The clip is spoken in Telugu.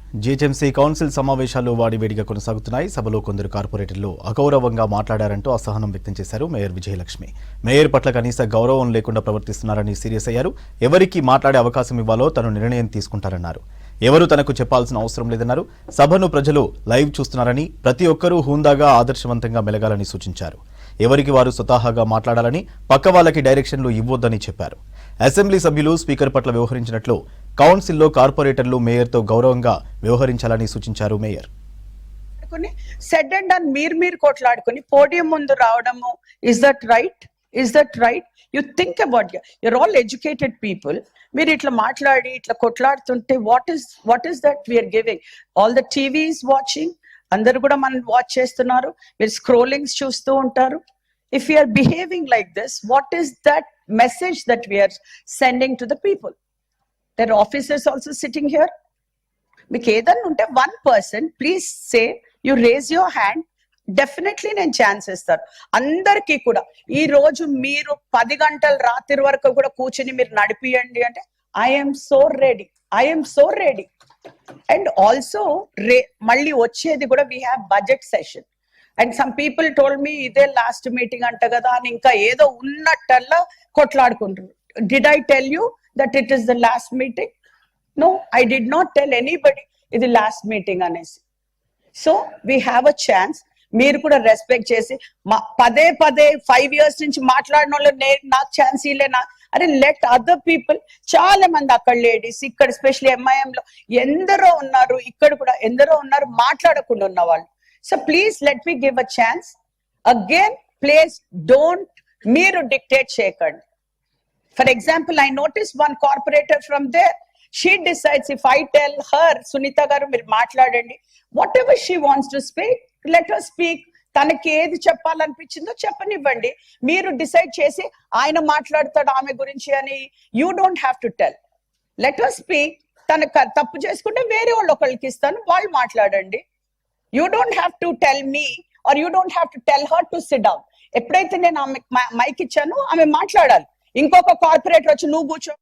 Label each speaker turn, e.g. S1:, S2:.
S1: జీహెచ్ఎంసీ కౌన్సిల్ సమావేశాలు వాడివేడిగా కొనసాగుతున్నాయి. సభలో కొందరు కార్పొరేటర్లు అగౌరవంగా మాట్లాడారంటూ అసహనం వ్యక్తం చేశారు మేయర్ విజయలక్ష్మి. మేయర్ పట్ల కనీస గౌరవం లేకుండా ప్రవర్తిస్తున్నారని సీరియస్ అయ్యారు. ఎవరికి మాట్లాడే అవకాశం ఇవ్వాలో తను నిర్ణయం తీసుకుంటారన్నారు. ఎవరు తనకు చెప్పాల్సిన అవసరం లేదన్నారు. సభను ప్రజలు లైవ్ చూస్తున్నారని, ప్రతి ఒక్కరూ హుందాగా ఆదర్శవంతంగా మెలగాలని సూచించారు. ఎవరికి వారు స్వతహాగా మాట్లాడాలని, పక్క వాళ్ళకి డైరెక్షన్లు ఇవ్వొద్దని చెప్పారు. అసెంబ్లీ సభ్యులు స్పీకర్ పట్ల వ్యవహరించినట్లు కౌన్సిల్లో కార్పొరేటర్లు మేయర్తో గౌరవంగా వ్యవహరించాలని సూచించారు మేయర్.
S2: సెడ్ అండ్ డన్ మీరు కొట్లాడుకుని పోడియం ముందు రావడము, is that right? You think about your all educated people. మీరు ఇట్లా మాట్లాడి ఇట్లా కొట్లాడుతుంటే what is that we are giving? All the TVs watching, అందరు కూడా మనం వాచ్ చేస్తున్నారు, మీరు స్క్రోలింగ్స్ చూస్తూ ఉంటారు. If we are behaving like this, what is that message that we are sending to the people? There are officers also sitting here. మీకు ఏదన్నా ఉంటే one person, please say, you raise your hand, definitely నేను ఛాన్స్ ఇస్తాను అందరికీ కూడా. ఈ రోజు మీరు 10 గంటల రాత్రి వరకు కూడా కూర్చుని మీరు నడిపియండి అంటే I'm so ready. And also మళ్ళీ వచ్చేది కూడా we have budget session. And some people told me ఇదే లాస్ట్ మీటింగ్ అంట కదా అని ఇంకా ఏదో ఉన్నట్టల్లా కొట్లాడుకుంటారు. Did I tell you that it is the last meeting? No, I did not tell anybody ఇది లాస్ట్ మీటింగ్ అనేసి. So we have a chance. మీరు కూడా రెస్పెక్ట్ చేసి పదే 5 years నుంచి మాట్లాడిన వాళ్ళు నాకు ఛాన్స్ ఇలేనా? అరే లెట్ అదర్ పీపుల్. చాలా మంది అక్కడ లేడీస్, ఇక్కడ ఎస్పెషల్లీ ఎంఐఎం లో ఎందరో ఉన్నారు, ఇక్కడ కూడా ఎందరో ఉన్నారు మాట్లాడకుండా ఉన్న వాళ్ళు. So please let me give a chance. Again, please don't మీరు dictate చేయకండి. For example, I noticed one corporator from there. She decides if I tell her, Sunita garu మీరు మాట్లాడండి, whatever she wants to speak, let her speak. తనకి ఏది చెప్పాలనిపించిందో చెప్పనివ్వండి. మీరు డిసైడ్ చేసి ఆయన మాట్లాడతాడు ఆమె గురించి అని you don't have to tell. Let her speak. తనకు తప్పు చేసుకుంటే వేరే వాళ్ళు ఒకళ్ళకి ఇస్తాను, వాళ్ళు మాట్లాడండి. You don't have to tell me or you don't have to tell her to sit down. ఎప్పుడైతే నేను ఆమె మైక్ ఇచ్చానో ఆమె మాట్లాడాలి. ఇంకొక కార్పొరేటర్ వచ్చి నువ్వు కూర్చో